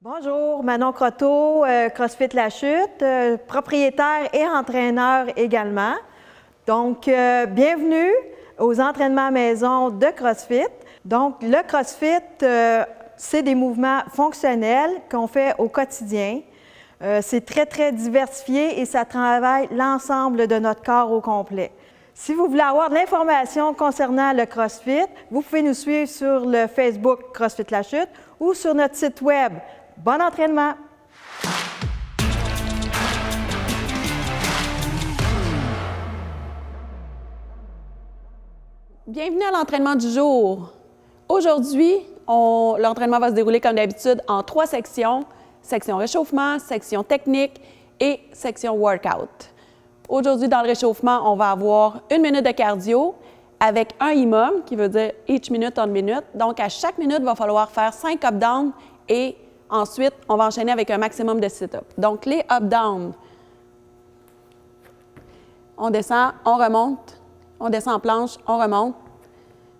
Bonjour, Manon Croteau, CrossFit La Chute, propriétaire et entraîneur également. Donc, bienvenue aux entraînements à maison de CrossFit. Donc, le CrossFit, c'est des mouvements fonctionnels qu'on fait au quotidien. C'est très diversifié et ça travaille l'ensemble de notre corps au complet. Si vous voulez avoir de l'information concernant le CrossFit, vous pouvez nous suivre sur le Facebook CrossFit La Chute ou sur notre site web. Bon entraînement! Bienvenue à l'entraînement du jour. Aujourd'hui, l'entraînement va se dérouler comme d'habitude en 3 sections. Section réchauffement, section technique et section workout. Aujourd'hui, dans le réchauffement, on va avoir 1 minute de cardio avec un IMOM, qui veut dire each minute on minute. Donc, à chaque minute, il va falloir faire 5 up-down et ensuite, on va enchaîner avec un maximum de sit-up. Donc, les up-down, on descend, on remonte, on descend en planche, on remonte.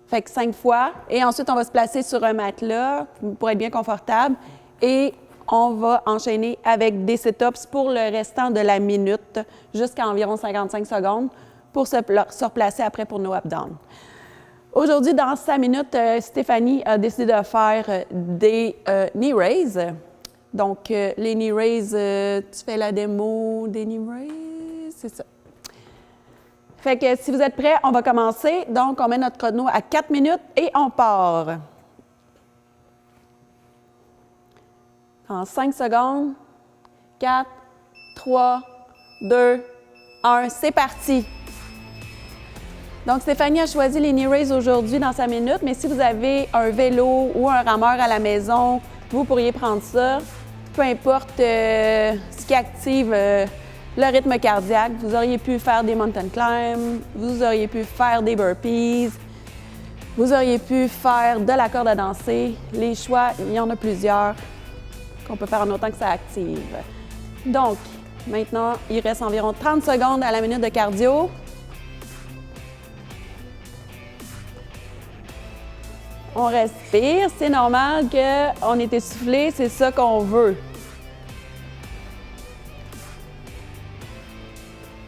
Fait que 5 fois. Et ensuite, on va se placer sur un matelas pour être bien confortable. Et on va enchaîner avec des sit-ups pour le restant de la minute, jusqu'à environ 55 secondes, pour se replacer après pour nos up-down. Aujourd'hui, dans 5 minutes, Stéphanie a décidé de faire des knee raises. Donc, les knee raises, tu fais la démo des knee raises, c'est ça. Fait que si vous êtes prêts, on va commencer. Donc, on met notre chrono à 4 minutes et on part. En 5 secondes, 4, 3, 2, 1, c'est parti! Donc, Stéphanie a choisi les knee raises aujourd'hui dans sa minute, mais si vous avez un vélo ou un rameur à la maison, vous pourriez prendre ça. Peu importe ce qui active le rythme cardiaque. Vous auriez pu faire des mountain climbs, vous auriez pu faire des burpees, vous auriez pu faire de la corde à danser. Les choix, il y en a plusieurs qu'on peut faire en autant que ça active. Donc, maintenant, il reste environ 30 secondes à la minute de cardio. On respire, c'est normal qu'on est essoufflé, c'est ça qu'on veut.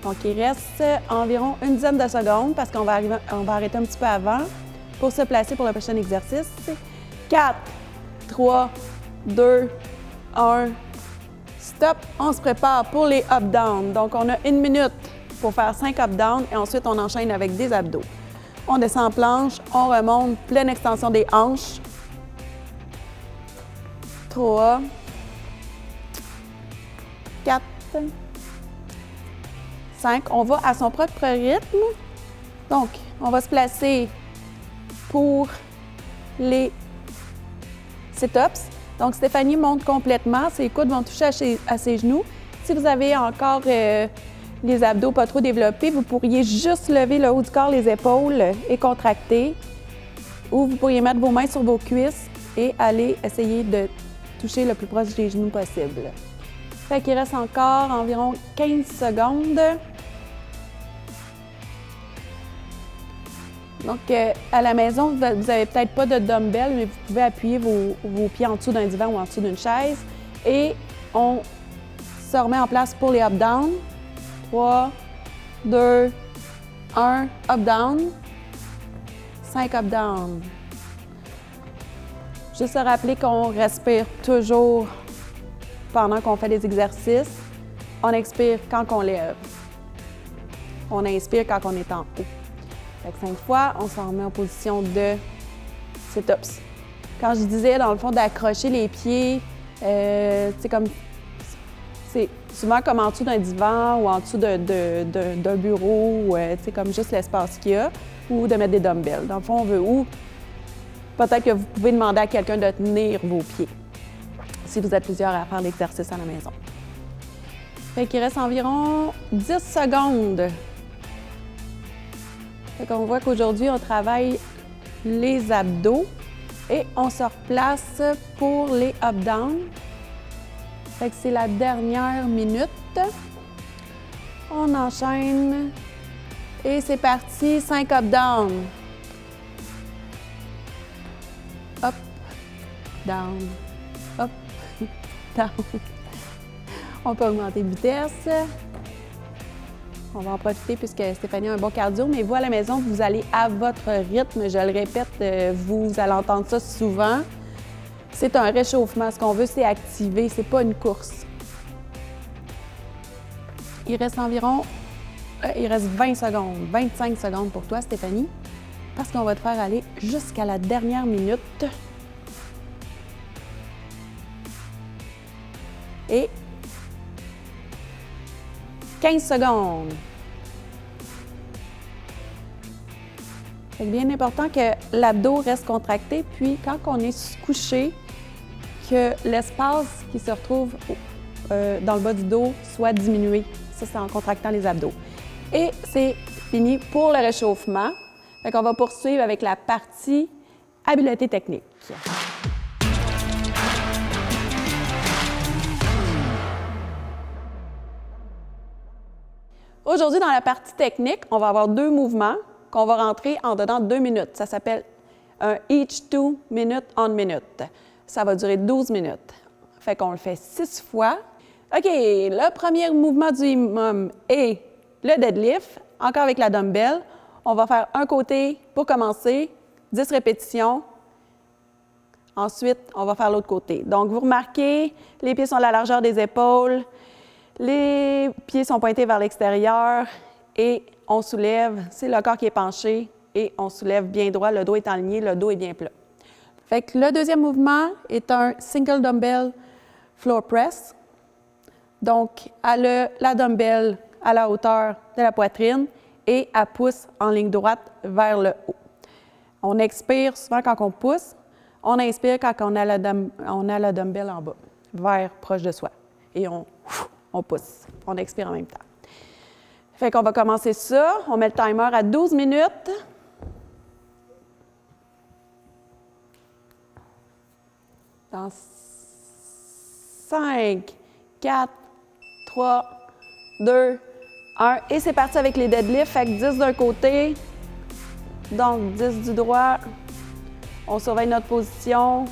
Donc, il reste environ une dizaine de secondes parce qu'on va arrêter un petit peu avant pour se placer pour le prochain exercice. 4, 3, 2, 1, stop. On se prépare pour les up-down. Donc, on a 1 minute pour faire 5 up-down et ensuite, on enchaîne avec des abdos. On descend en planche, on remonte, pleine extension des hanches. 3, 4, 5. On va à son propre rythme. Donc, on va se placer pour les sit-ups. Donc, Stéphanie monte complètement. Ses coudes vont toucher à ses genoux. Si vous avez encore les abdos pas trop développés, vous pourriez juste lever le haut du corps, les épaules et contracter. Ou vous pourriez mettre vos mains sur vos cuisses et aller essayer de toucher le plus proche des genoux possible. Fait qu'il reste encore environ 15 secondes. Donc, à la maison, vous n'avez peut-être pas de dumbbell, mais vous pouvez appuyer vos pieds en dessous d'un divan ou en dessous d'une chaise. Et on se remet en place pour les up-down. 3, 2, 1, up-down. 5 up-down. Juste à rappeler qu'on respire toujours pendant qu'on fait des exercices. On expire quand on lève. On inspire quand on est en haut. Fait que 5 fois, on s'en remet en position de sit-ups. Quand je disais, dans le fond, d'accrocher les pieds, c'est souvent comme en dessous d'un divan ou en dessous d'un bureau, ou comme juste l'espace qu'il y a, ou de mettre des dumbbells. Dans le fond, on veut où? Peut-être que vous pouvez demander à quelqu'un de tenir vos pieds, si vous êtes plusieurs à faire l'exercice à la maison. Fait qu'il reste environ 10 secondes. Fait qu'on voit qu'aujourd'hui, on travaille les abdos et on se replace pour les up-down. Fait que c'est la dernière minute. On enchaîne et c'est parti, 5 up-down. Up, down, up, Donc, on peut augmenter de vitesse. On va en profiter puisque Stéphanie a un bon cardio, mais vous, à la maison, vous allez à votre rythme. Je le répète, vous allez entendre ça souvent. C'est un réchauffement. Ce qu'on veut, c'est activer. C'est pas une course. Il reste 20 secondes, 25 secondes pour toi, Stéphanie, parce qu'on va te faire aller jusqu'à la dernière minute. Et 15 secondes. C'est bien important que l'abdos reste contracté, puis quand on est couché, que l'espace qui se retrouve dans le bas du dos soit diminué. Ça, c'est en contractant les abdos. Et c'est fini pour le réchauffement. Fait qu'on va poursuivre avec la partie habileté technique. Aujourd'hui, dans la partie technique, on va avoir 2 mouvements qu'on va rentrer en dedans de 2 minutes. Ça s'appelle un each 2 minutes on minute. Ça va durer 12 minutes. Fait qu'on le fait 6 fois. OK, le premier mouvement du minimum est le deadlift, encore avec la dumbbell. On va faire un côté pour commencer, 10 répétitions. Ensuite, on va faire l'autre côté. Donc, vous remarquez, les pieds sont à la largeur des épaules, les pieds sont pointés vers l'extérieur et on soulève, c'est le corps qui est penché et on soulève bien droit, le dos est aligné, le dos est bien plat. Fait que le deuxième mouvement est un single dumbbell floor press. Donc, la dumbbell à la hauteur de la poitrine et elle pousse en ligne droite vers le haut. On expire souvent quand on pousse. On inspire quand on a la dumbbell en bas, vers proche de soi. Et on pousse. On expire en même temps. Fait qu'on va commencer ça. On met le timer à 12 minutes. Dans 5, 4, 3, 2, 1. Et c'est parti avec les deadlifts. Fait que 10 d'un côté, donc 10 du droit. On surveille notre position.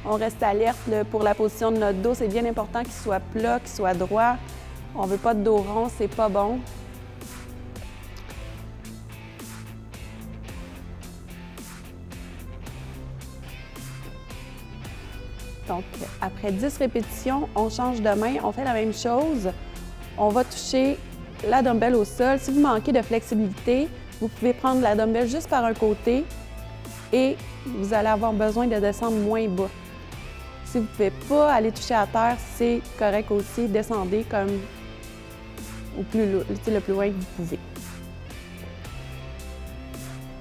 On reste alerte pour la position de notre dos. C'est bien important qu'il soit plat, qu'il soit droit. On ne veut pas de dos rond, c'est pas bon. Donc, après 10 répétitions, on change de main, on fait la même chose. On va toucher la dumbbell au sol. Si vous manquez de flexibilité, vous pouvez prendre la dumbbell juste par un côté et vous allez avoir besoin de descendre moins bas. Si vous ne pouvez pas aller toucher à terre, c'est correct aussi. Descendez comme le plus loin que vous pouvez.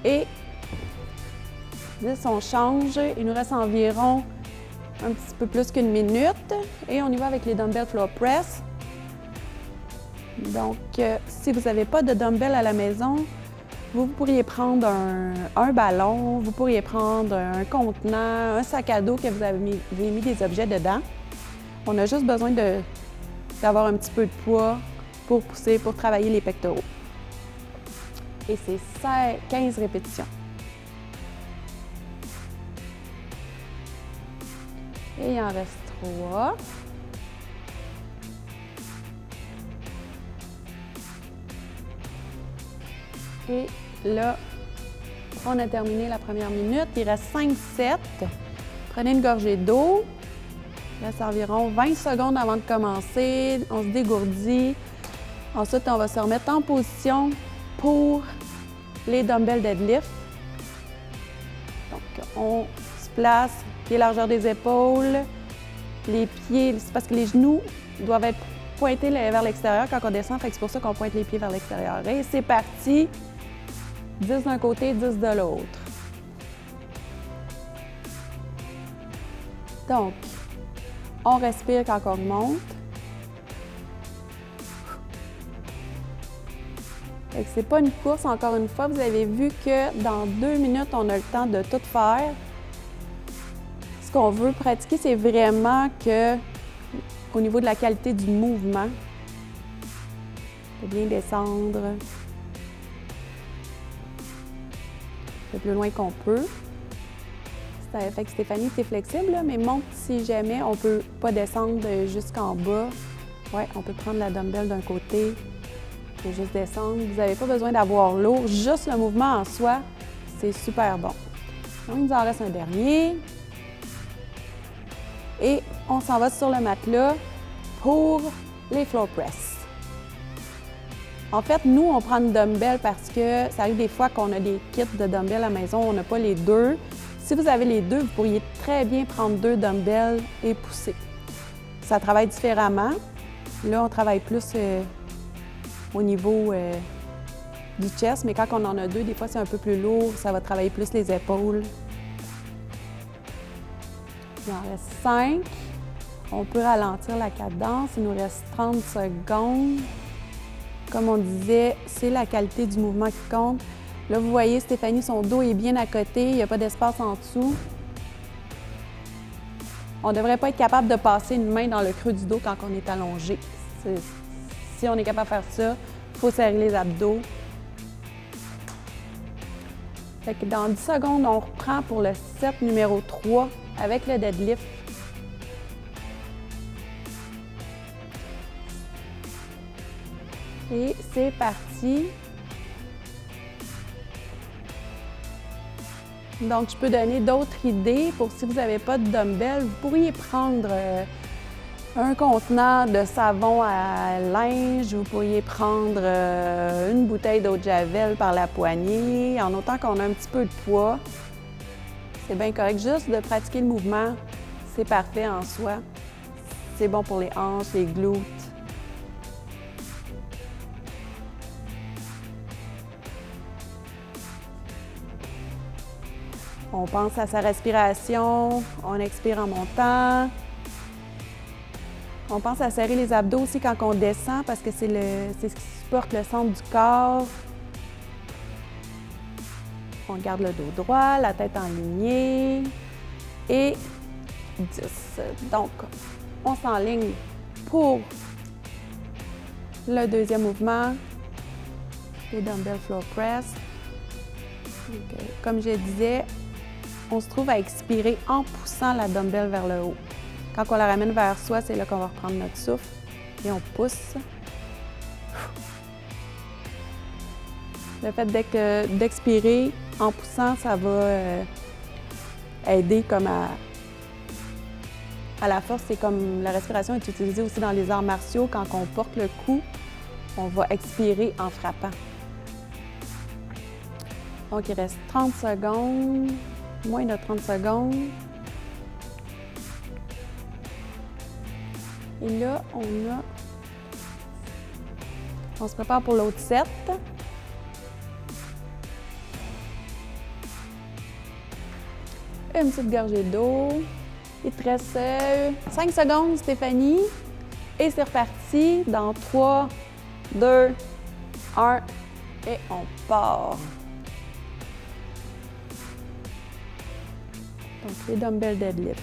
Et 10, on change. Il nous reste environ un petit peu plus qu'une minute. Et on y va avec les dumbbell floor press. Donc, si vous n'avez pas de dumbbell à la maison, vous pourriez prendre un ballon, vous pourriez prendre un contenant, un sac à dos que vous avez mis des objets dedans. On a juste besoin d'avoir un petit peu de poids pour pousser, pour travailler les pectoraux. Et c'est 15 répétitions. Et il en reste 3. Et là, on a terminé la première minute. Il reste 5-7. Prenez une gorgée d'eau. Il reste environ 20 secondes avant de commencer. On se dégourdit. Ensuite, on va se remettre en position pour les dumbbell deadlift. Donc, on se place, pieds largeur des épaules. Les pieds, c'est parce que les genoux doivent être pointés vers l'extérieur quand on descend. Fait que c'est pour ça qu'on pointe les pieds vers l'extérieur. Et c'est parti! 10 d'un côté, 10 de l'autre. Donc, on respire quand on remonte. C'est pas une course, encore une fois. Vous avez vu que dans 2 minutes, on a le temps de tout faire. Ce qu'on veut pratiquer, c'est vraiment que, au niveau de la qualité du mouvement, de bien descendre le plus loin qu'on peut. Ça fait que Stéphanie, c'est flexible, là, mais montre si jamais on peut pas descendre jusqu'en bas. Oui, on peut prendre la dumbbell d'un côté et juste descendre. Vous n'avez pas besoin d'avoir lourd, juste le mouvement en soi, c'est super bon. Donc, il nous en reste un dernier. Et on s'en va sur le matelas pour les floor press. En fait, nous, on prend une dumbbell parce que ça arrive des fois qu'on a des kits de dumbbell à la maison, on n'a pas les deux. Si vous avez les deux, vous pourriez très bien prendre 2 dumbbells et pousser. Ça travaille différemment. Là, on travaille plus au niveau du chest, mais quand on en a 2, des fois, c'est un peu plus lourd. Ça va travailler plus les épaules. Il en reste 5. On peut ralentir la cadence. Il nous reste 30 secondes. Comme on disait, c'est la qualité du mouvement qui compte. Là, vous voyez, Stéphanie, son dos est bien à côté. Il n'y a pas d'espace en dessous. On ne devrait pas être capable de passer une main dans le creux du dos quand on est allongé. Si on est capable de faire ça, il faut serrer les abdos. Fait que dans 10 secondes, on reprend pour le set numéro 3 avec le deadlift. Et c'est parti. Donc, je peux donner d'autres idées pour si vous n'avez pas de dumbbell. Vous pourriez prendre un contenant de savon à linge, vous pourriez prendre une bouteille d'eau de Javel par la poignée, en autant qu'on a un petit peu de poids. C'est bien correct. Juste de pratiquer le mouvement, c'est parfait en soi. C'est bon pour les hanches, les glutes. On pense à sa respiration, on expire en montant. On pense à serrer les abdos aussi quand on descend parce que c'est ce qui supporte le centre du corps. On garde le dos droit, la tête en lignée. Et 10. Donc, on s'enligne pour le deuxième mouvement, les dumbbell floor press. Donc, comme je disais, on se trouve à expirer en poussant la dumbbell vers le haut. Quand on la ramène vers soi, c'est là qu'on va reprendre notre souffle et on pousse. Le fait d'expirer en poussant, ça va aider comme à la force. C'est comme la respiration est utilisée aussi dans les arts martiaux. Quand on porte le cou, on va expirer en frappant. Donc, il reste 30 secondes. Moins de 30 secondes. Et là, on se prépare pour l'autre set. Une petite gorgée d'eau. Il te reste 5 secondes, Stéphanie. Et c'est reparti dans 3, 2, 1. Et on part. Donc, les dumbbell deadlift.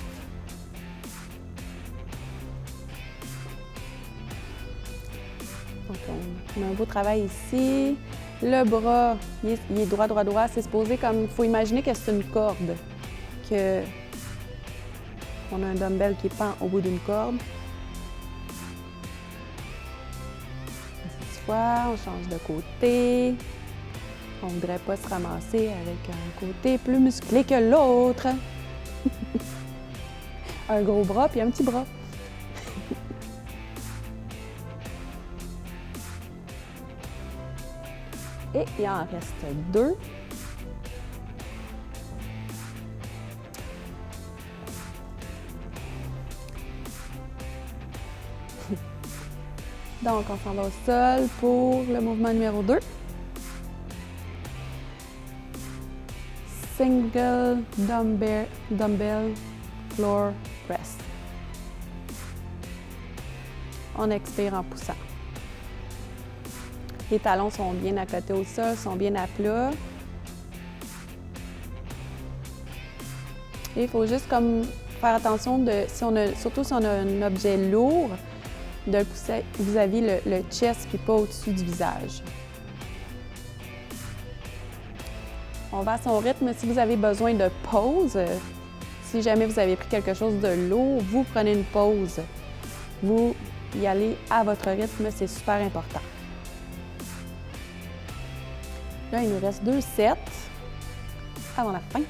Donc, on a un beau travail ici. Le bras, il est droit, droit, droit. C'est supposé comme... Il faut imaginer que c'est une corde. On a un dumbbell qui pend au bout d'une corde. 10 fois, on change de côté. On ne voudrait pas se ramasser avec un côté plus musclé que l'autre. Un gros bras puis un petit bras. Et il en reste 2. Donc, on s'en va au sol pour le mouvement numéro 2. Single dumbbell floor press. On expire en poussant. Les talons sont bien à côté au sol, sont bien à plat. Et il faut juste comme faire attention surtout si on a un objet lourd, de le pousser vis-à-vis le chest puis pas au-dessus du visage. On va à son rythme. Si vous avez besoin de pause, Si jamais vous avez pris quelque chose de lourd, vous prenez une pause. Vous y allez à votre rythme, c'est super important. Là, il nous reste 2 sets avant la fin.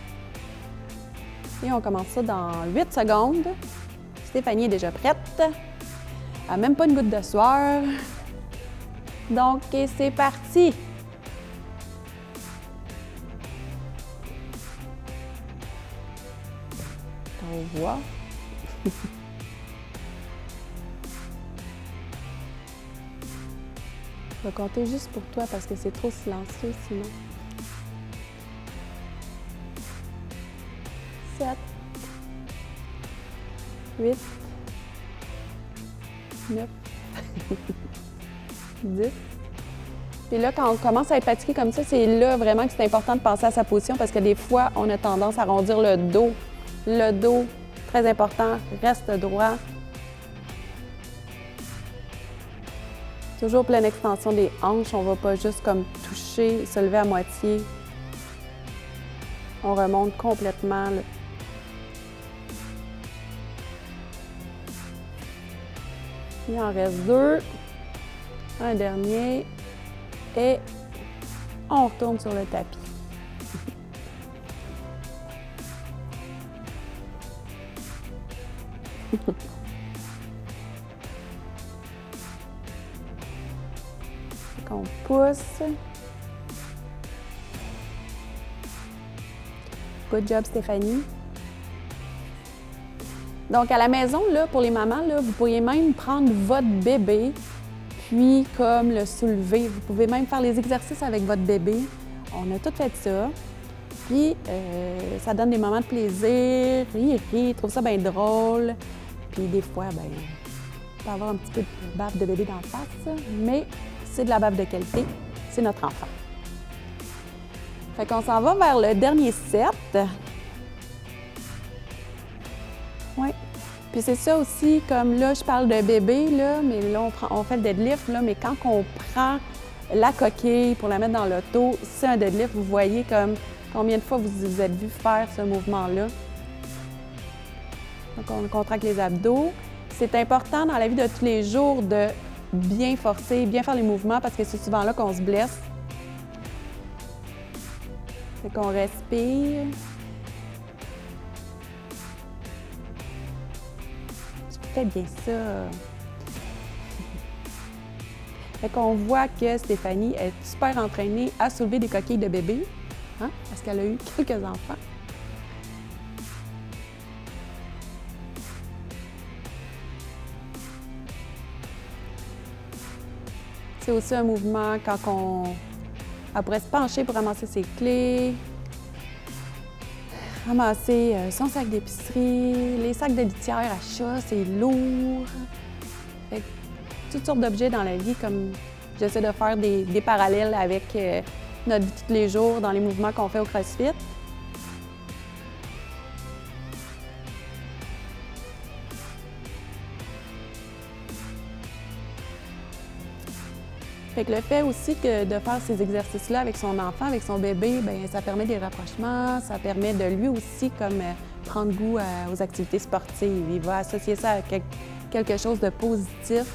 Et on commence ça dans 8 secondes. Stéphanie est déjà prête. Elle n'a même pas une goutte de sueur. Donc, c'est parti! On voit. Je vais compter juste pour toi parce que c'est trop silencieux sinon. 7, 8, 9, 10. Puis là, quand on commence à être fatigué comme ça, c'est là vraiment que c'est important de penser à sa position parce que des fois, on a tendance à arrondir le dos. Le dos, très important, reste droit. Toujours pleine extension des hanches, on ne va pas juste comme toucher, se lever à moitié. On remonte complètement. Là. Il en reste 2. Un dernier. Et on retourne sur le tapis. On pousse. Good job, Stéphanie. Donc, à la maison, là, pour les mamans, là, vous pourriez même prendre votre bébé, puis comme le soulever. Vous pouvez même faire les exercices avec votre bébé. On a tout fait ça. Puis, ça donne des moments de plaisir. Il trouve ça bien drôle. Puis, des fois, bien, on peut avoir un petit peu de bave de bébé dans la face, mais c'est de la bave de qualité, c'est notre enfant. Fait qu'on s'en va vers le dernier set. Oui. Puis c'est ça aussi, comme là, je parle de bébé, là, mais là, on fait le deadlift, là, mais quand on prend la coquille pour la mettre dans l'auto, c'est un deadlift, vous voyez comme combien de fois vous êtes vu faire ce mouvement-là. Donc, on contracte les abdos. C'est important dans la vie de tous les jours de bien forcer, bien faire les mouvements parce que c'est souvent là qu'on se blesse. Fait qu'on respire. Tu fais bien ça. Fait qu'on voit que Stéphanie est super entraînée à soulever des coquilles de bébé, hein, parce qu'elle a eu quelques enfants. C'est aussi un mouvement quand elle pourrait se pencher pour ramasser ses clés, ramasser son sac d'épicerie, les sacs de litière à chat, c'est lourd. Fait que, toutes sortes d'objets dans la vie, comme j'essaie de faire des parallèles avec notre vie de tous les jours dans les mouvements qu'on fait au CrossFit. Fait que le fait aussi de faire ces exercices-là avec son enfant, avec son bébé, bien, ça permet des rapprochements, ça permet de lui aussi comme prendre goût aux activités sportives. Il va associer ça à quelque chose de positif,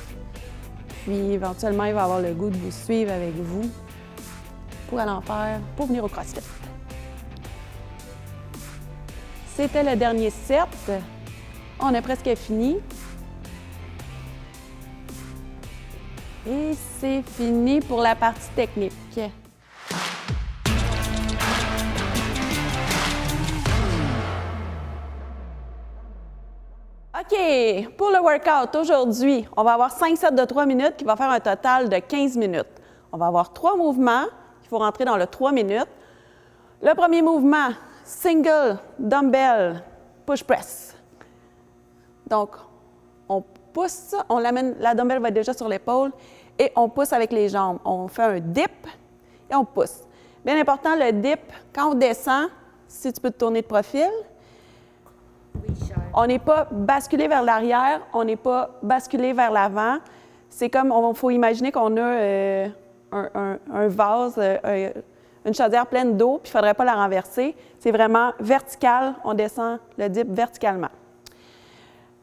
puis éventuellement, il va avoir le goût de vous suivre avec vous pour aller en faire, pour venir au CrossFit. C'était le dernier set. On a presque fini. Et c'est fini pour la partie technique. OK, pour le workout aujourd'hui, on va avoir 5 sets de 3 minutes qui va faire un total de 15 minutes. On va avoir 3 mouvements, il faut rentrer dans le 3 minutes. Le premier mouvement, single dumbbell push press. Donc, on pousse, on l'amène, la dumbbell va déjà sur l'épaule et on pousse avec les jambes. On fait un dip et on pousse. Bien important, le dip, quand on descend, si tu peux te tourner de profil, on n'est pas basculé vers l'arrière, on n'est pas basculé vers l'avant. C'est comme, il faut imaginer qu'on a un vase, une chaudière pleine d'eau, puis il ne faudrait pas la renverser. C'est vraiment vertical, on descend le dip verticalement.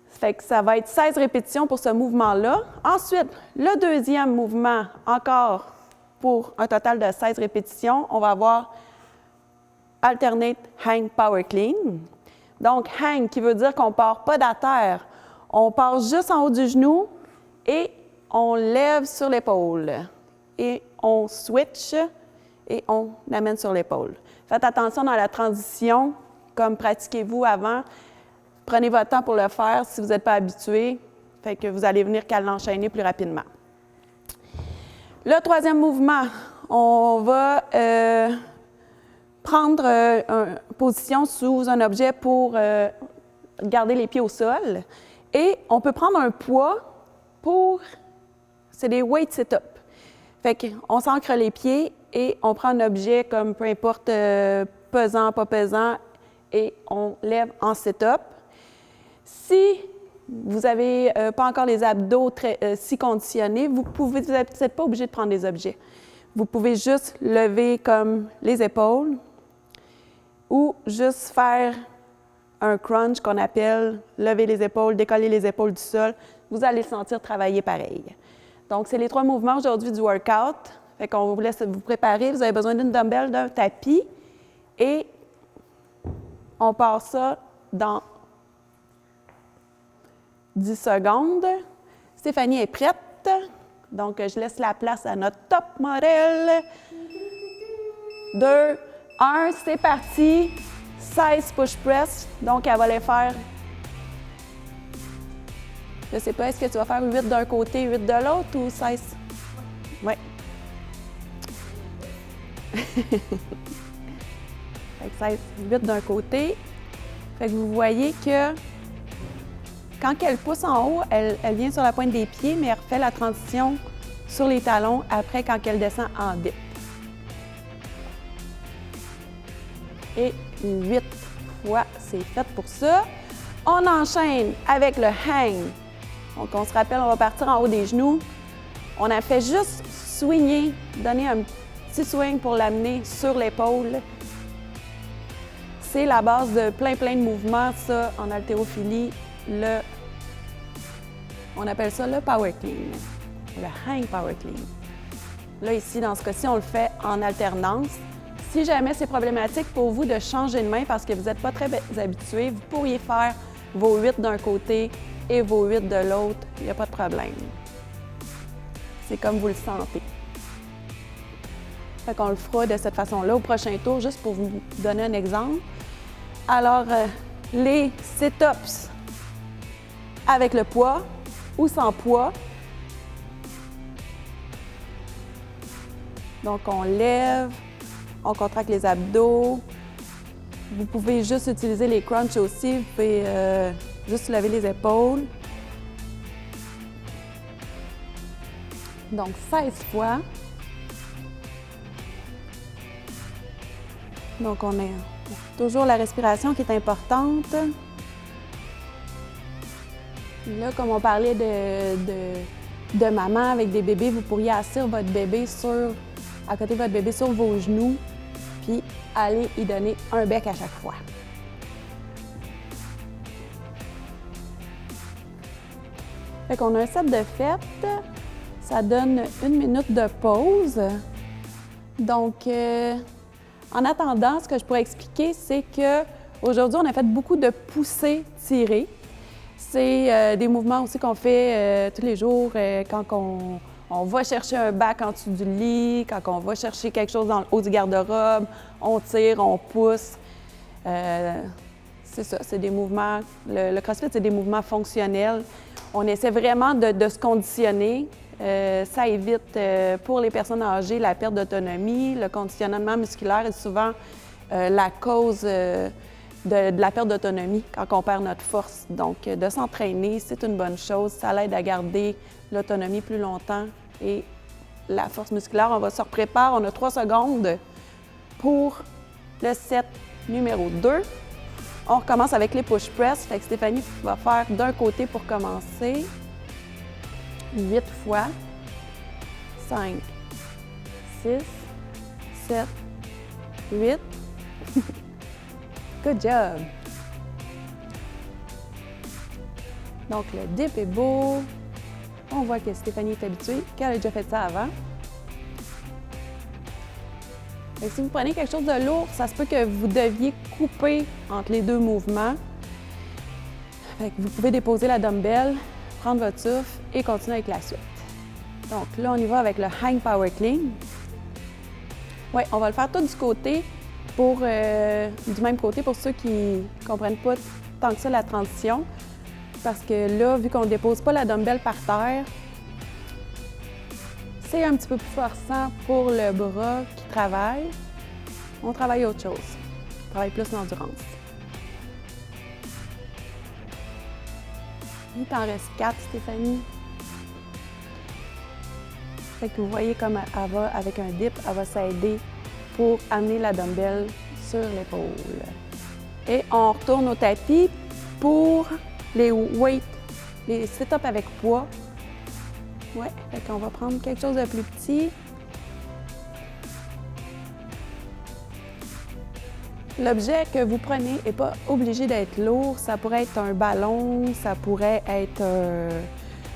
Fait que ça va être 16 répétitions pour ce mouvement-là. Ensuite, le deuxième mouvement, encore pour un total de 16 répétitions, on va avoir Alternate Hang Power Clean. Donc, hang qui veut dire qu'on ne part pas d'atterre. On part juste en haut du genou et on lève sur l'épaule. Et on switch et on l'amène sur l'épaule. Faites attention dans la transition, comme pratiquez-vous avant. Prenez votre temps pour le faire si vous n'êtes pas habitué, fait que vous allez venir qu'à l'enchaîner plus rapidement. Le troisième mouvement, on va prendre une position sous un objet pour garder les pieds au sol. Et on peut prendre un poids pour... C'est des weight sit-up. Fait qu'on s'ancre les pieds et on prend un objet comme peu importe pesant, pas pesant, et on lève en sit-up. Si vous n'avez pas encore les abdos si conditionnés, vous n'êtes peut-être pas obligé de prendre des objets. Vous pouvez juste lever comme les épaules ou juste faire un crunch qu'on appelle lever les épaules, décoller les épaules du sol. Vous allez le sentir travailler pareil. Donc, c'est les 3 mouvements aujourd'hui du workout. Fait qu'on vous laisse vous préparer. Vous avez besoin d'une dumbbell, d'un tapis et on part ça dans 10 secondes. Stéphanie est prête. Donc, je laisse la place à notre top modèle. 2, 1, c'est parti. 16 push press. Donc, elle va les faire. Je ne sais pas, est-ce que tu vas faire 8 d'un côté, 8 de l'autre ou 16? Oui. Fait que 16, 8 d'un côté. Fait que vous voyez que quand elle pousse en haut, elle vient sur la pointe des pieds, mais elle refait la transition sur les talons après quand elle descend en dip. Et 8 fois, c'est fait pour ça. On enchaîne avec le hang. Donc, on se rappelle, on va partir en haut des genoux. On a fait juste swinger, donner un petit swing pour l'amener sur l'épaule. C'est la base de plein de mouvements, ça, en haltérophilie. On appelle ça le power clean, le hang power clean. Là, ici, dans ce cas-ci, on le fait en alternance. Si jamais c'est problématique pour vous de changer de main parce que vous n'êtes pas très habitué, vous pourriez faire vos 8 d'un côté et vos 8 de l'autre. Il n'y a pas de problème. C'est comme vous le sentez. Fait qu'on le fera de cette façon-là au prochain tour, juste pour vous donner un exemple. Alors, les sit-ups avec le poids ou sans poids. Donc, on lève, on contracte les abdos. Vous pouvez juste utiliser les crunchs aussi. Vous pouvez juste lever les épaules. Donc, 16 fois. Donc, on a toujours la respiration qui est importante. Là, comme on parlait de maman avec des bébés, vous pourriez asseoir votre bébé à côté de votre bébé sur vos genoux, puis aller y donner un bec à chaque fois. Fait qu'on a un set de fête. Ça donne 1 minute de pause. Donc, en attendant, ce que je pourrais expliquer, c'est qu'aujourd'hui, on a fait beaucoup de poussées tirées. C'est des mouvements aussi qu'on fait tous les jours quand on va chercher un bac en dessous du lit, quand on va chercher quelque chose dans le haut du garde-robe, on tire, on pousse. C'est ça, c'est des mouvements. Le CrossFit, c'est des mouvements fonctionnels. On essaie vraiment de se conditionner. Ça évite pour les personnes âgées la perte d'autonomie. Le conditionnement musculaire est souvent la cause de la perte d'autonomie quand on perd notre force. Donc, de s'entraîner, c'est une bonne chose. Ça l'aide à garder l'autonomie plus longtemps et la force musculaire. On va se repréparer. On a 3 secondes pour le set numéro 2. On recommence avec les push press. Fait que Stéphanie va faire d'un côté pour commencer. 8 fois. 5, 6, 7, 8. Good job! Donc, le dip est beau. On voit que Stéphanie est habituée, qu'elle a déjà fait ça avant. Et si vous prenez quelque chose de lourd, ça se peut que vous deviez couper entre les deux mouvements. Fait que vous pouvez déposer la dumbbell, prendre votre souffle et continuer avec la suite. Donc là, on y va avec le Hang Power Clean. Oui, on va le faire tout du côté, du même côté pour ceux qui ne comprennent pas tant que ça la transition. Parce que là, vu qu'on ne dépose pas la dumbbell par terre, c'est un petit peu plus forçant pour le bras qui travaille. On travaille autre chose. On travaille plus l'endurance. Il t'en reste 4, Stéphanie. Fait que vous voyez comme elle va, avec un dip, elle va s'aider pour amener la dumbbell sur l'épaule. Et on retourne au tapis pour les weights, les sit-ups avec poids. Ouais, fait qu'on va prendre quelque chose de plus petit. L'objet que vous prenez n'est pas obligé d'être lourd. Ça pourrait être un ballon, ça pourrait être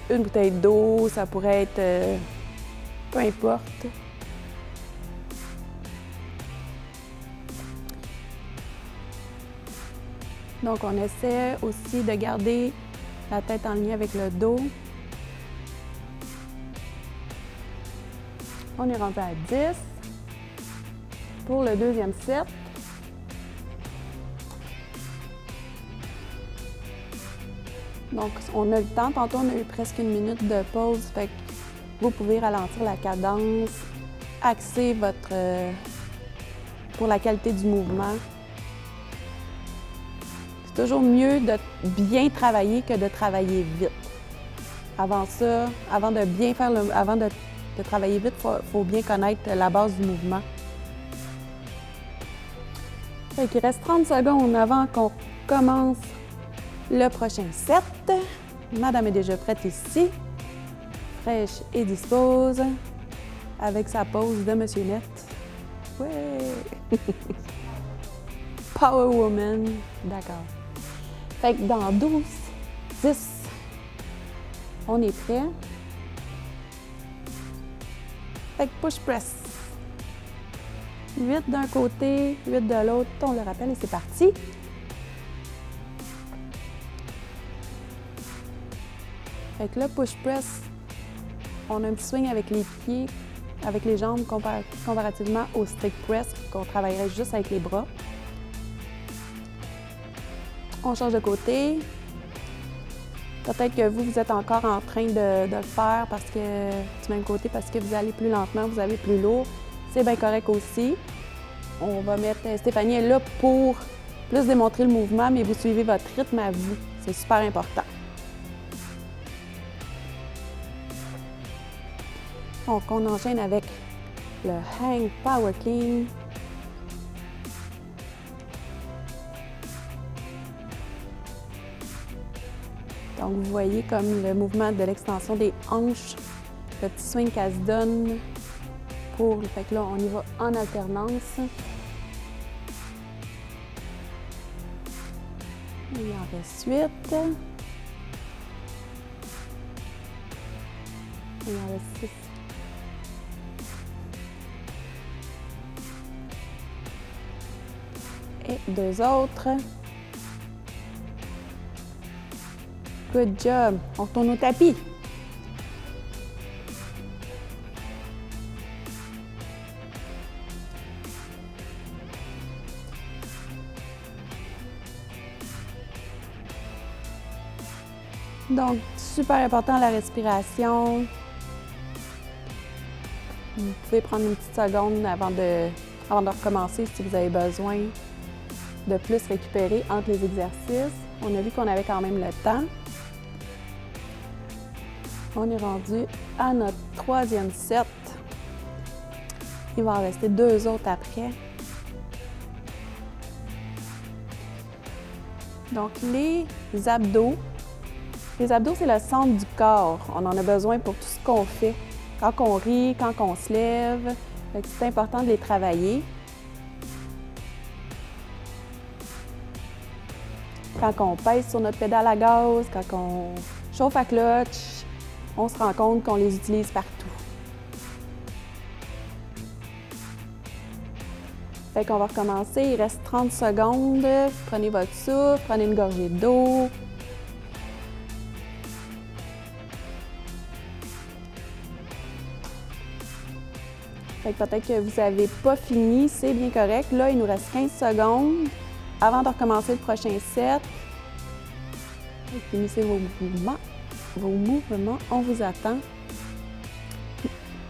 une bouteille d'eau, ça pourrait être peu importe. Donc, on essaie aussi de garder la tête en ligne avec le dos. On est rendu à 10 pour le deuxième set. Donc, on a le temps. Tantôt, on a eu presque une minute de pause. Fait que vous pouvez ralentir la cadence, axer pour la qualité du mouvement. C'est toujours mieux de bien travailler que de travailler vite. Avant ça, avant de bien faire avant de travailler vite, il faut bien connaître la base du mouvement. Fait qu'il reste 30 secondes avant qu'on commence le prochain set. Madame est déjà prête ici, fraîche et dispose, avec sa pose de Monsieur Net. Ouais! Power Woman, d'accord. Fait que dans 12, 10, on est prêt. Fait que push press. 8 d'un côté, 8 de l'autre, on le rappelle et c'est parti. Fait que là, push press, on a un petit swing avec les pieds, avec les jambes comparativement au stick press qu'on travaillerait juste avec les bras. On change de côté. Peut-être que vous êtes encore en train de le faire du même côté parce que vous allez plus lentement, vous allez plus lourd. C'est bien correct aussi. On va mettre... Stéphanie est là pour plus démontrer le mouvement, mais vous suivez votre rythme à vous. C'est super important. Donc, on enchaîne avec le Hang Power Clean. Donc, vous voyez comme le mouvement de l'extension des hanches, le petit swing qu'elle se donne pour... Fait que là, on y va en alternance. Il en reste 8. Il en reste 6. Et 2 autres. Good job. On retourne au tapis. Donc, super important la respiration. Vous pouvez prendre une petite seconde avant de recommencer si vous avez besoin de plus récupérer entre les exercices. On a vu qu'on avait quand même le temps. On est rendu à notre 3e set. Il va en rester 2 autres après. Donc, les abdos. Les abdos, c'est le centre du corps. On en a besoin pour tout ce qu'on fait. Quand on rit, quand on se lève. C'est important de les travailler. Quand on pèse sur notre pédale à gaz, quand on chauffe à clutch, on se rend compte qu'on les utilise partout. Fait qu'on va recommencer, il reste 30 secondes. Prenez votre souffle, prenez une gorgée d'eau. Fait que peut-être que vous n'avez pas fini, c'est bien correct. Là, il nous reste 15 secondes avant de recommencer le prochain set. Finissez vos mouvements. On vous attend.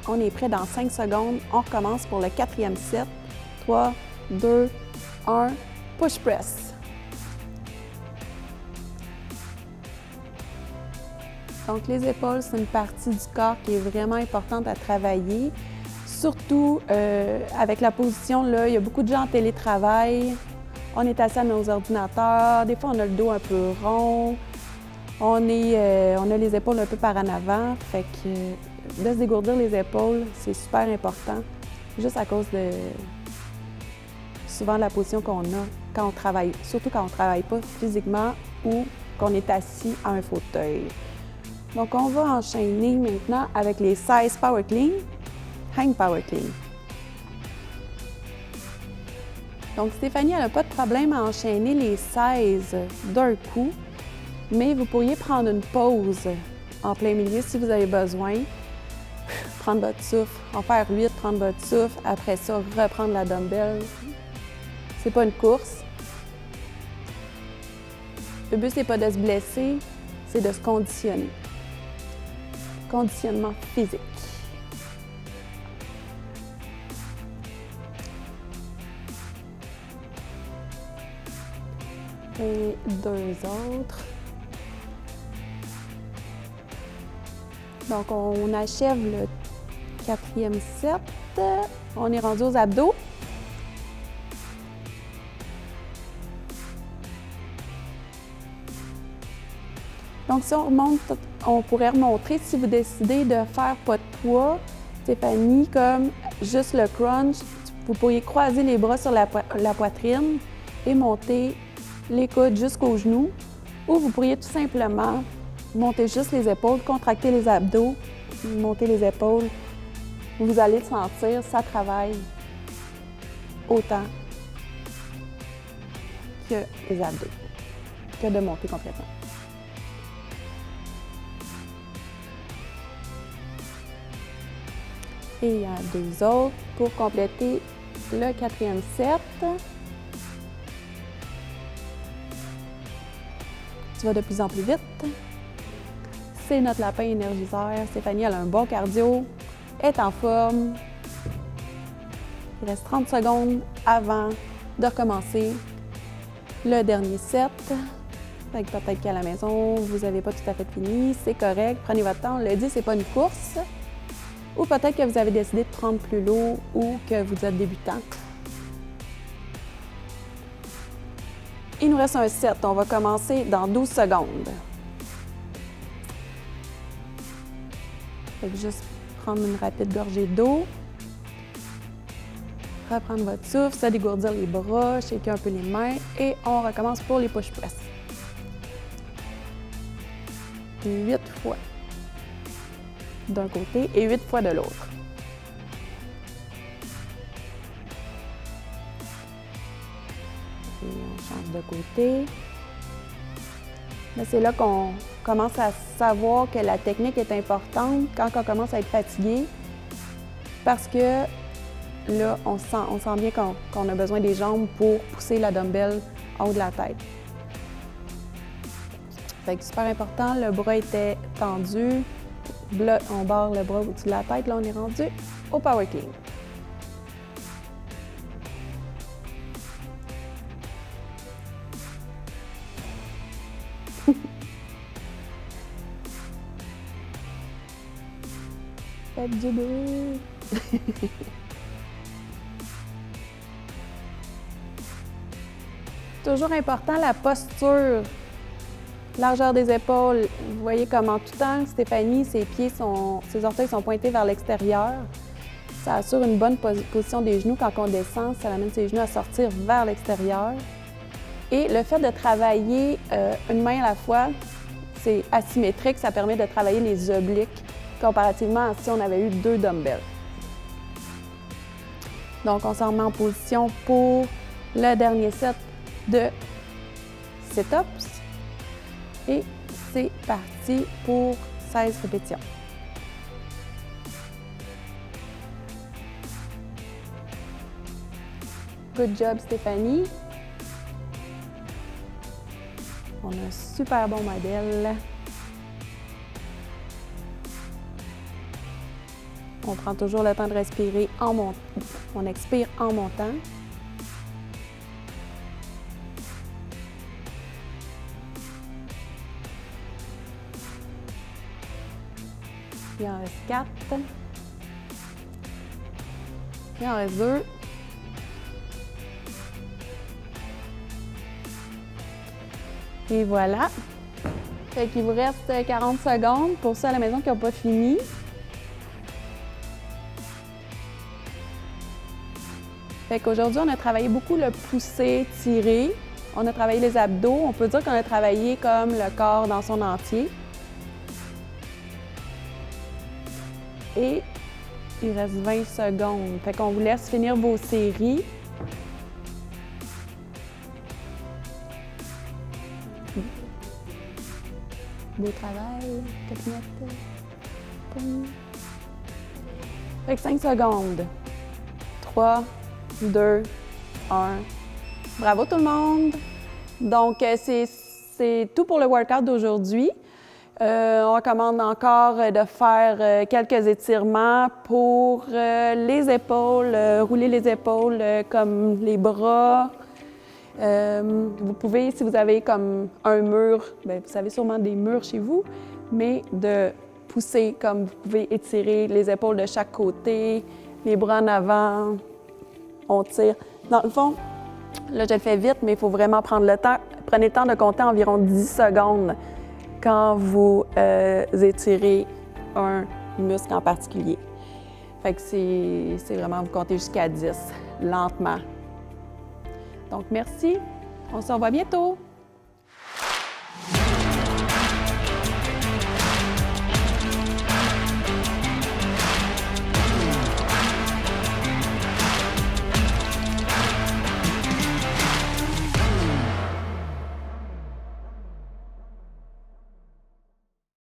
On est prêt dans 5 secondes. On recommence pour le 4e set. 3, 2, 1, push press. Donc les épaules, c'est une partie du corps qui est vraiment importante à travailler. Surtout avec la position, là, il y a beaucoup de gens en télétravail. On est assis à nos ordinateurs. Des fois, on a le dos un peu rond. On a les épaules un peu par en avant. Fait que de se dégourdir les épaules, c'est super important. Juste à cause de souvent la position qu'on a quand on travaille, surtout quand on ne travaille pas physiquement ou qu'on est assis à un fauteuil. Donc, on va enchaîner maintenant avec les 16 Power Clean, Hang Power Clean. Donc, Stéphanie, elle n'a pas de problème à enchaîner les 16 d'un coup, mais vous pourriez prendre une pause en plein milieu si vous avez besoin. Prendre votre souffle, en faire 8, prendre votre souffle, après ça, reprendre la dumbbell. C'est pas une course. Le but, c'est pas de se blesser, c'est de se conditionner. Conditionnement physique. Et 2 autres. Donc, on achève le 4e set. On est rendu aux abdos. Donc, si on remonte, on pourrait remontrer si vous décidez de faire pas de poids. Stéphanie, comme juste le crunch, vous pourriez croiser les bras sur la poitrine et monter les coudes jusqu'aux genoux. Ou vous pourriez tout simplement monter juste les épaules, contracter les abdos, monter les épaules. Vous allez le sentir, ça travaille autant que les abdos, que de monter complètement. Et il y a 2 autres pour compléter le 4e set. Tu vas de plus en plus vite. C'est notre lapin énergiseur. Stéphanie, elle a un bon cardio, est en forme. Il reste 30 secondes avant de recommencer le dernier set. Peut-être qu'à la maison, vous n'avez pas tout à fait fini. C'est correct. Prenez votre temps. On l'a dit, c'est pas une course. Ou peut-être que vous avez décidé de prendre plus lourd ou que vous êtes débutant. Il nous reste un set. On va commencer dans 12 secondes. Fait que juste prendre une rapide gorgée d'eau. Reprendre votre souffle, se dégourdir les bras, shaker un peu les mains et on recommence pour les push press. 8 fois d'un côté et 8 fois de l'autre. Et on change de côté. Mais c'est là qu'on commence à savoir que la technique est importante quand on commence à être fatigué parce que là, on sent bien qu'on a besoin des jambes pour pousser la dumbbell en haut de la tête. Fait que super important, le bras était tendu. Là, on barre le bras au-dessus de la tête. Là, on est rendu au Power Clean. Faites du bruit! Toujours important, la posture. Largeur des épaules. Vous voyez comme en tout temps, Stéphanie, ses orteils sont pointés vers l'extérieur. Ça assure une bonne position des genoux quand on descend. Ça amène ses genoux à sortir vers l'extérieur. Et le fait de travailler une main à la fois, c'est asymétrique, ça permet de travailler les obliques comparativement à si on avait eu 2 dumbbells. Donc, on s'en remet en position pour le dernier set de sit-ups. Et c'est parti pour 16 répétitions. Good job, Stéphanie. On a un super bon modèle. On prend toujours le temps de respirer en montant. On expire en montant. Il en reste 4. Il en reste 2. Et voilà. Fait qu'il vous reste 40 secondes pour ceux à la maison qui n'ont pas fini. Fait qu'aujourd'hui, on a travaillé beaucoup le poussé, tiré. On a travaillé les abdos. On peut dire qu'on a travaillé comme le corps dans son entier. Et il reste 20 secondes. Fait qu'on vous laisse finir vos séries. Beau travail, fait que 5 secondes. 3, 2, 1. Bravo tout le monde! Donc, c'est tout pour le workout d'aujourd'hui. On recommande encore de faire quelques étirements pour les épaules, rouler les épaules comme les bras. Vous pouvez, si vous avez comme un mur, bien, vous avez sûrement des murs chez vous, mais de pousser comme vous pouvez étirer les épaules de chaque côté, les bras en avant, on tire. Dans le fond, là je le fais vite, mais il faut vraiment prendre le temps. Prenez le temps de compter environ 10 secondes quand vous étirez un muscle en particulier. Fait que c'est vraiment, vous comptez jusqu'à 10, lentement. Donc, merci. On se revoit bientôt.